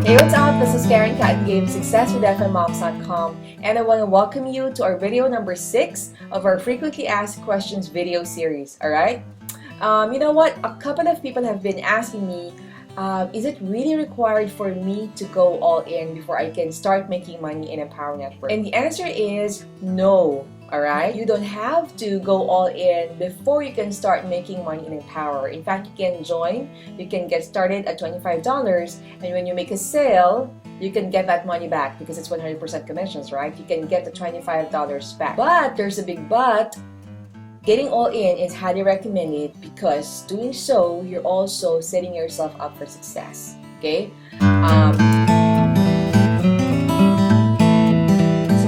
Hey, what's up? This is Karen Cat Game, successwithfmoms.com, and I want to welcome you to our video number 6 of our frequently asked questions video series. Alright? You know what? A couple of people have been asking me, is it really required for me to go all in before I can start making money in Empower Network? And the answer is no. Alright? You don't have to go all in before you can start making money in Empower. In fact, you can join, you can get started at $25, and when you make a sale, you can get that money back because it's 100% commissions, right? You can get the $25 back. But there's a big but. Getting all in is highly recommended because doing so, you're also setting yourself up for success. Okay?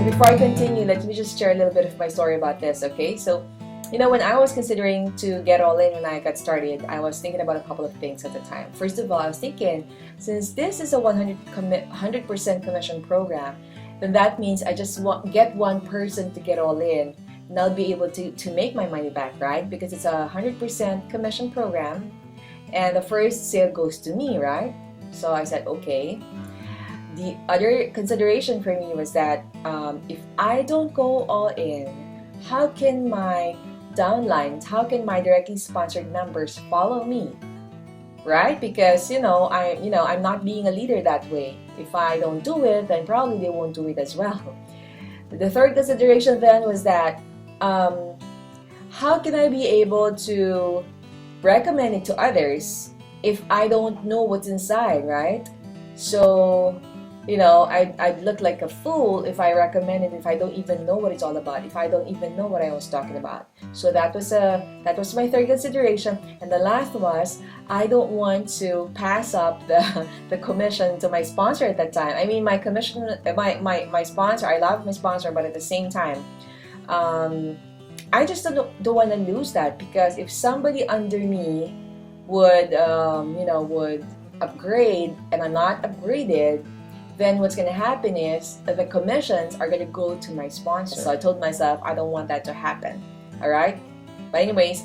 Before I continue, let me just share a little bit of my story about this, okay? So, you know, when I was considering to get all in when I got started, I was thinking about a couple of things at the time. First of all, I was thinking, since this is a 100% commission program, then that means I just get one person to get all in, and I'll be able to make my money back, right? Because it's a 100% commission program, and the first sale goes to me, right? So I said, okay. The other consideration for me was that if I don't go all in, how can my downlines, how can my directly sponsored members follow me, right? Because I'm not being a leader that way. If I don't do it, then probably they won't do it as well. The third consideration then was that how can I be able to recommend it to others if I don't know what's inside, right? So, you know, I'd look like a fool if I recommend it if I don't even know what it's all about, if I don't even know what I was talking about. So that was my third consideration. And the last was, I don't want to pass up the commission to my sponsor at that time. I mean, my commission, my sponsor, I love my sponsor, but at the same time, I just don't want to lose that, because if somebody under me would upgrade and I'm not upgraded, then what's going to happen is that the commissions are going to go to my sponsor. So I told myself I don't want that to happen. Alright? But anyways,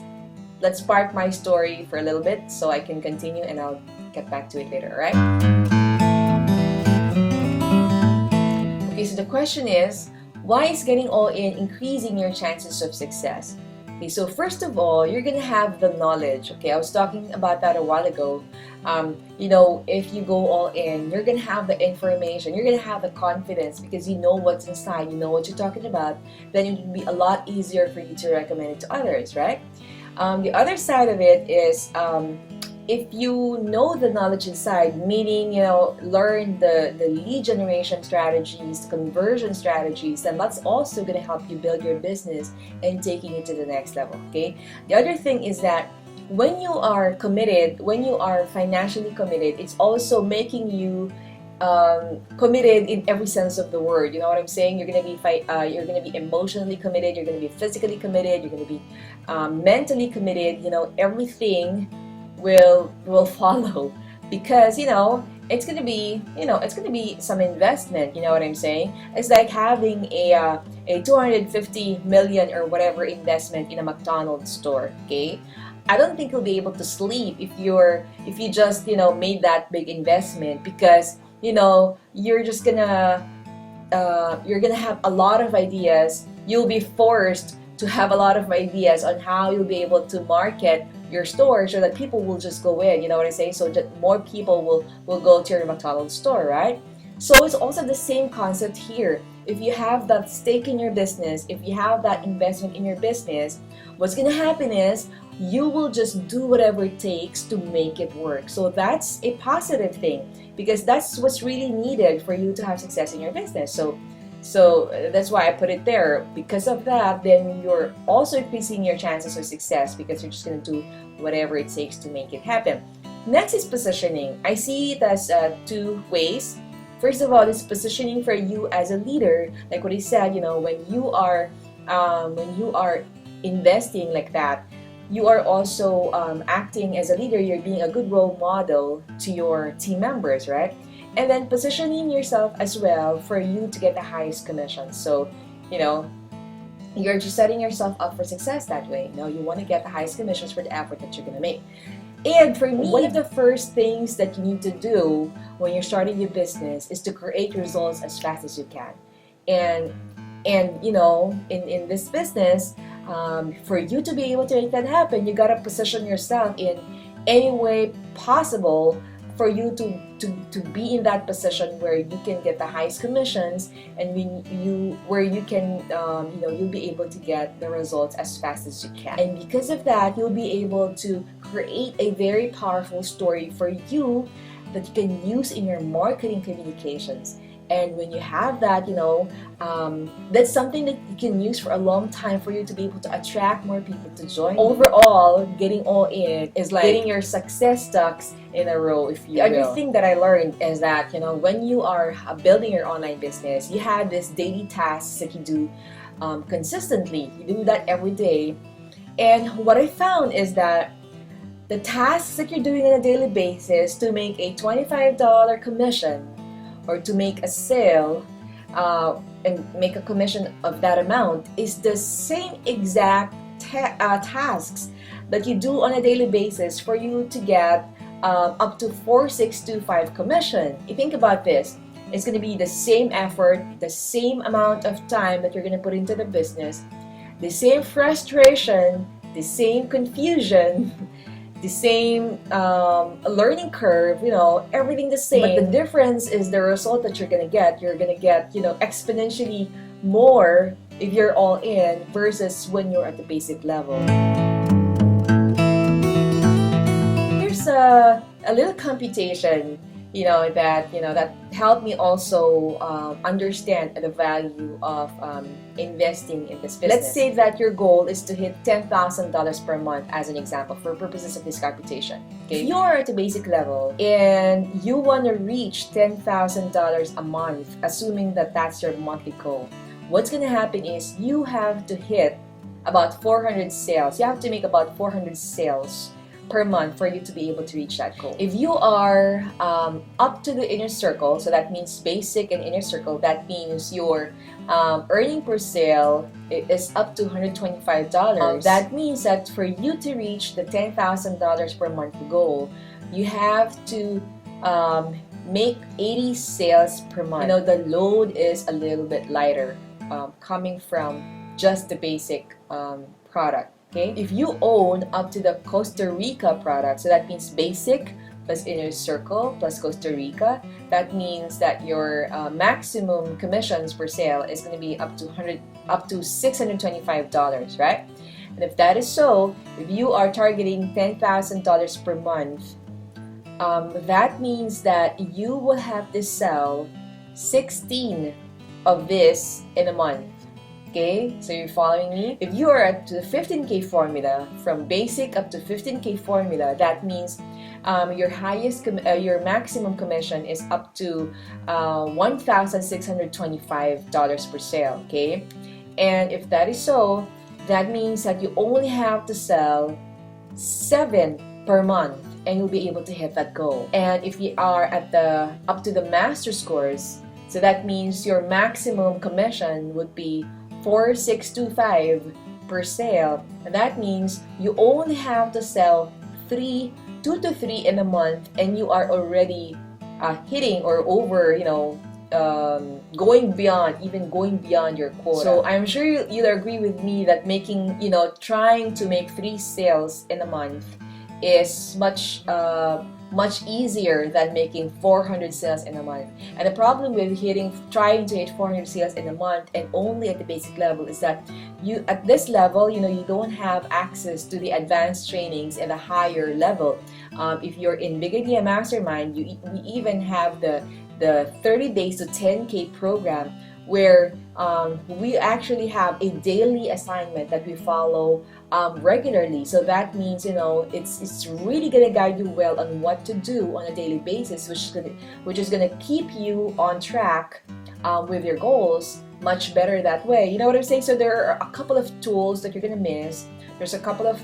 let's park my story for a little bit so I can continue, and I'll get back to it later, alright? Okay, so the question is, why is getting all in increasing your chances of success? Okay, so first of all, you're going to have the knowledge. Okay, I was talking about that a while ago. If you go all in, you're going to have the information, you're going to have the confidence because you know what's inside, you know what you're talking about. Then it will be a lot easier for you to recommend it to others, right? The other side of it is, if you know the knowledge inside, meaning, learn the lead generation strategies, conversion strategies, then that's also going to help you build your business and taking it to the next level, okay? The other thing is that when you are committed, when you are financially committed, it's also making you committed in every sense of the word. You know what I'm saying? You're gonna be emotionally committed. You're gonna be physically committed. You're gonna be mentally committed. Everything will follow, because it's gonna be some investment. You know what I'm saying? It's like having a 250 million or whatever investment in a McDonald's store. Okay. I don't think you'll be able to sleep if you just made that big investment, because you're just gonna have a lot of ideas. You'll be forced to have a lot of ideas on how you'll be able to market your store so that people will just go in. You know what I'm saying? So that more people will go to your McDonald's store, right? So it's also the same concept here. If you have that stake in your business, if you have that investment in your business, what's going to happen is you will just do whatever it takes to make it work. So that's a positive thing, because that's what's really needed for you to have success in your business. So that's why I put it there. Because of that, then you're also increasing your chances of success, because you're just going to do whatever it takes to make it happen. Next is positioning. I see it as two ways. First of all, it's positioning for you as a leader, like what he said. When you are investing like that, you are also acting as a leader. You're being a good role model to your team members, right? And then positioning yourself as well for you to get the highest commission. So, you're just setting yourself up for success that way. You want to get the highest commissions for the effort that you're going to make. And for me, one of the first things that you need to do when you're starting your business is to create results as fast as you can. And you know, in this business, for you to be able to make that happen, you gotta position yourself in any way possible for you to be in that position where you can get the highest commissions, and where you can you know, you'll be able to get the results as fast as you can. And because of that, you'll be able to create a very powerful story for you that you can use in your marketing communications. And when you have that, you know, that's something that you can use for a long time for you to be able to attract more people to join. Overall, getting all in is like getting your success ducks in a row, if you will. The other thing that I learned is that, you know, when you are building your online business, you have these daily tasks that you do consistently. You do that every day. And what I found is that the tasks that you're doing on a daily basis to make a $25 commission, or to make a sale and make a commission of that amount, is the same exact tasks that you do on a daily basis for you to get up to 4,625 commission. You think about this, it's going to be the same effort, the same amount of time that you're going to put into the business, the same frustration, the same confusion, the same learning curve, you know, everything the same. But the difference is the result that you're gonna get. You're gonna get, you know, exponentially more if you're all in versus when you're at the basic level. Here's a little computation, that helped me also understand the value of investing in this business. Let's say that your goal is to hit $10,000 per month as an example for purposes of this computation. Okay? If you're at the basic level and you want to reach $10,000 a month, assuming that that's your monthly goal, what's going to happen is you have to hit about 400 sales. You have to make about 400 sales per month for you to be able to reach that goal. If you are up to the inner circle, so that means basic and inner circle, that means your earning per sale is up to $125. That means that for you to reach the $10,000 per month goal, you have to make 80 sales per month. You know, the load is a little bit lighter coming from just the basic product. Okay? If you own up to the Costa Rica product, so that means basic plus inner circle plus Costa Rica, that means that your maximum commissions per sale is going to be up to $625, right? And if that is so, if you are targeting $10,000 per month, that means that you will have to sell 16 of this in a month. Okay, so you're following me? If you are at the 15K formula, from basic up to 15K formula, that means your maximum commission is up to $1,625 per sale. Okay, and if that is so, that means that you only have to sell 7 per month, and you'll be able to hit that goal. And if you are at up to the master's course, so that means your maximum commission would be 4,625 per sale, and that means you only have to sell 2 to 3 in a month, and you are already hitting or over, going beyond your quota. So I'm sure you'll agree with me that trying to make 3 sales in a month is much easier than making 400 sales in a month. And the problem with trying to hit 400 sales in a month and only at the basic level is that you, at this level, you don't have access to the advanced trainings at a higher level. If you're in Big Idea Mastermind, we even have the 30 days to 10K program, where we actually have a daily assignment that we follow regularly. So that means it's really gonna guide you well on what to do on a daily basis, which is gonna keep you on track with your goals much better that way. You know what I'm saying? So there are a couple of tools that you're gonna miss. There's a couple of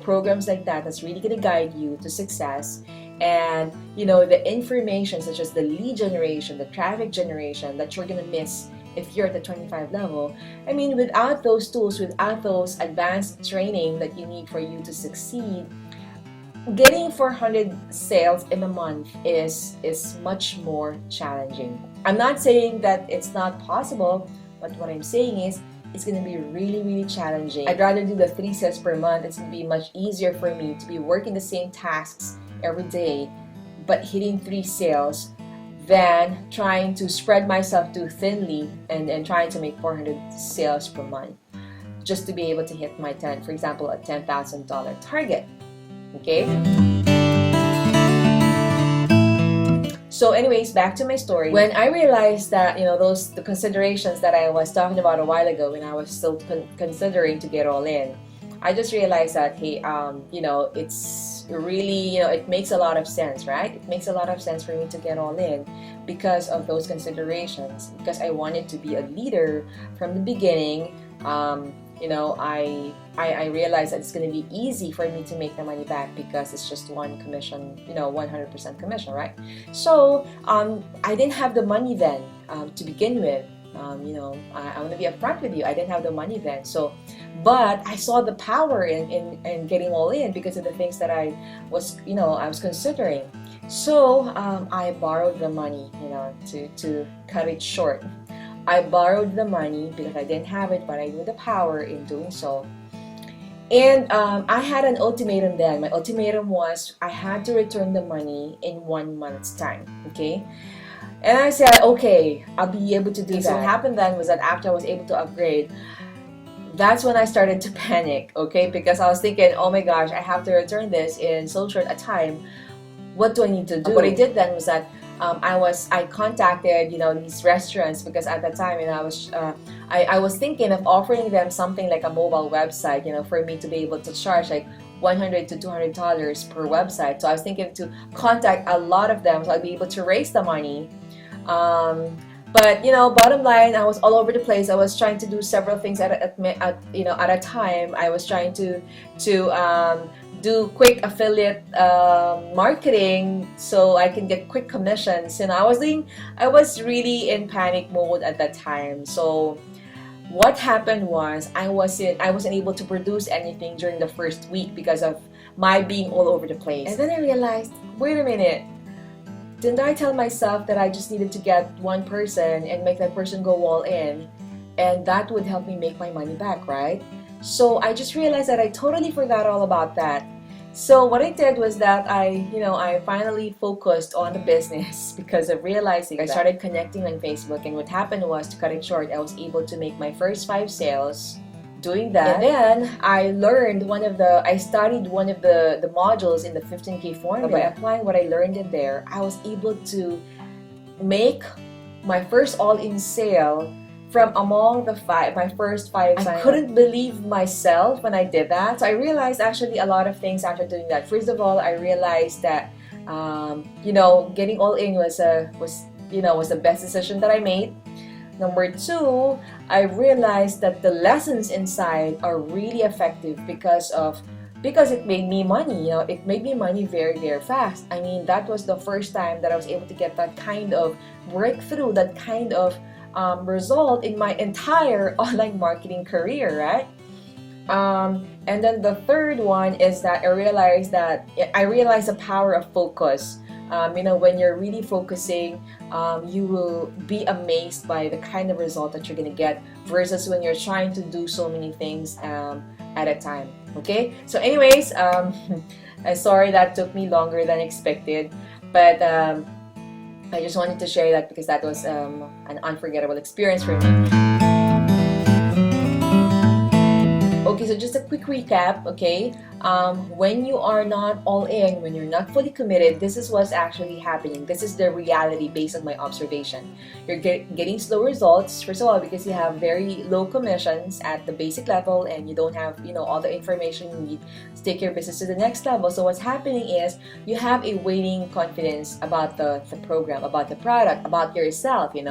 programs like that's really gonna guide you to success. And the information such as the lead generation, the traffic generation that you're gonna miss if you're at the 25 level. I mean, without those tools, without those advanced training that you need for you to succeed, getting 400 sales in a month is much more challenging. I'm not saying that it's not possible, but what I'm saying is it's going to be really challenging. I'd rather do the 3 sales per month. It's going to be much easier for me to be working the same tasks every day but hitting 3 sales than trying to spread myself too thinly and trying to make 400 sales per month just to be able to hit my for example, a $10,000 target. Okay? So anyways, back to my story. When I realized that, the considerations that I was talking about a while ago when I was still considering to get all in, I just realized that, hey, it's really, it makes a lot of sense, right? It makes a lot of sense for me to get all in because of those considerations, because I wanted to be a leader from the beginning. I realized that it's going to be easy for me to make the money back because it's just one commission, 100% commission, right? So I didn't have the money then to begin with. I want to be upfront with you. I didn't have the money then. So, but I saw the power in getting all in because of the things that I was considering. So I borrowed the money, to cut it short. I borrowed the money because I didn't have it, but I knew the power in doing so. And I had an ultimatum then. My ultimatum was I had to return the money in 1 month's time, okay? And I said, okay, I'll be able to do that. So what happened then was that after I was able to upgrade, that's when I started to panic, okay? Because I was thinking, oh my gosh, I have to return this in so short a time. What do I need to do? What I did then was that I contacted these restaurants because at that time I was thinking of offering them something like a mobile website for me to be able to charge like $100 to $200 per website. So I was thinking to contact a lot of them so I'd be able to raise the money. But bottom line, I was all over the place. I was trying to do several things at a time. I was trying to do quick affiliate marketing so I can get quick commissions. I was really in panic mode at that time. So what happened was I wasn't able to produce anything during the first week because of my being all over the place. And then I realized, wait a minute, didn't I tell myself that I just needed to get one person and make that person go all in, and that would help me make my money back, right? So I just realized that I totally forgot all about that. So what I did was that I finally focused on the business because of realizing I started connecting on Facebook, and what happened was, to cut it short, I was able to make my first 5 sales doing that. And then I studied one of the modules in the 15K formula. By applying what I learned in there, I was able to make my first all-in sale from among my first 5 sign-ups. I couldn't believe myself when I did that. So I realized actually a lot of things after doing that. First of all, I realized that getting all in was the best decision that I made. Number 2, I realized that the lessons inside are really effective because it made me money. It made me money very, very fast. I mean, that was the first time that I was able to get that kind of breakthrough, that kind of result in my entire online marketing career, right? And then the third one is that I realized the power of focus. When you're really focusing, you will be amazed by the kind of result that you're going to get versus when you're trying to do so many things at a time. Okay? So anyways, I'm sorry that took me longer than expected, but I just wanted to share that because that was an unforgettable experience for me. Okay, so just a quick recap, okay? When you are not all in, when you're not fully committed, this is what's actually happening. This is the reality based on my observation. You're getting slow results, first of all, because you have very low commissions at the basic level and you don't have, all the information you need to take your business to the next level. So what's happening is you have a waning confidence about the program, about the product, about yourself, You're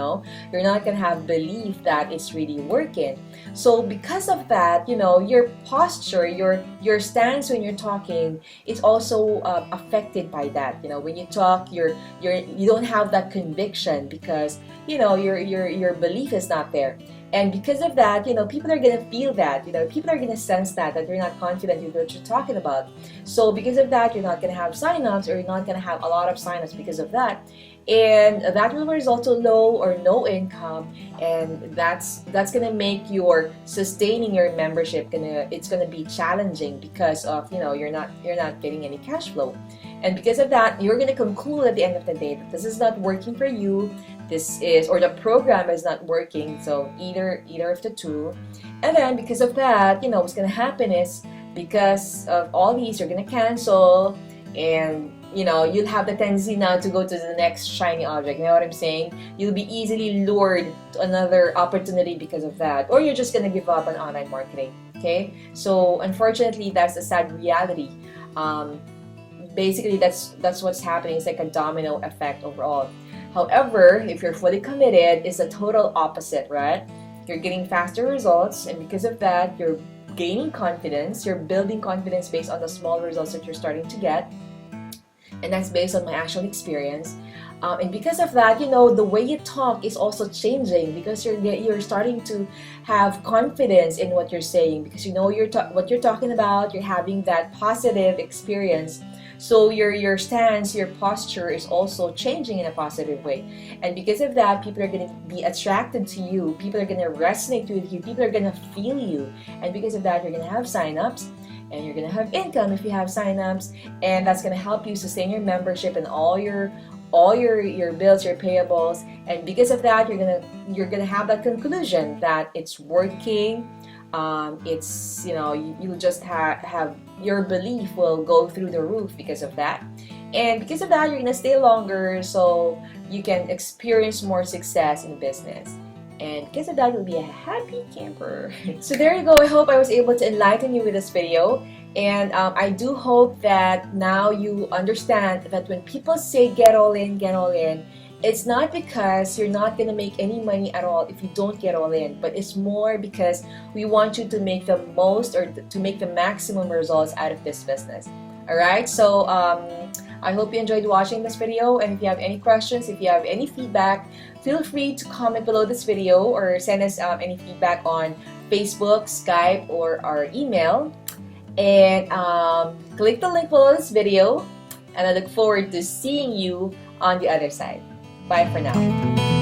not going to have belief that it's really working. So because of that, your posture, your stance when you're talking, it's also affected by that. When you talk, you don't have that conviction because your belief is not there. And because of that, people are gonna feel that, people are gonna sense that you're not confident with what you're talking about. So because of that, you're not gonna have signups, or you're not gonna have a lot of signups because of that. And that will result to low or no income, and that's gonna make your sustaining your membership it's gonna be challenging, because of you're not getting any cash flow. And because of that, you're gonna conclude at the end of the day that this is not working for you, or the program is not working, so either of the two. And then because of that, what's gonna happen is, because of all these, you're gonna cancel, and you'll have the tendency now to go to the next shiny object. You know what I'm saying? You'll be easily lured to another opportunity because of that, or you're just gonna give up on online marketing. Okay, so unfortunately, that's a sad reality. Basically, that's what's happening. It's like a domino effect overall. However, if you're fully committed, it's the total opposite, right? You're getting faster results, and because of that, you're gaining confidence. You're building confidence based on the small results that you're starting to get, and that's based on my actual experience. And because of that, the way you talk is also changing, because you're starting to have confidence in what you're saying, because what you're talking about. You're having that positive experience. So your stance, your posture is also changing in a positive way. And because of that, people are going to be attracted to you. People are going to resonate with you. People are going to feel you. And because of that, you're going to have signups, and you're going to have income if you have signups, and that's going to help you sustain your membership and all your bills, your payables. And because of that, you're gonna have that conclusion that it's working. It's you'll just have your belief will go through the roof because of that. And because of that, you're gonna stay longer, so you can experience more success in business. And because of that, you'll be a happy camper. So there you go. I hope I was able to enlighten you with this video. And I do hope that now you understand that when people say get all in, it's not because you're not going to make any money at all if you don't get all in, but it's more because we want you to make the most, or to make the maximum results out of this business. Alright, so I hope you enjoyed watching this video, and if you have any questions, if you have any feedback, feel free to comment below this video, or send us any feedback on Facebook, Skype, or our email. And click the link below this video, and I look forward to seeing you on the other side. Bye for now.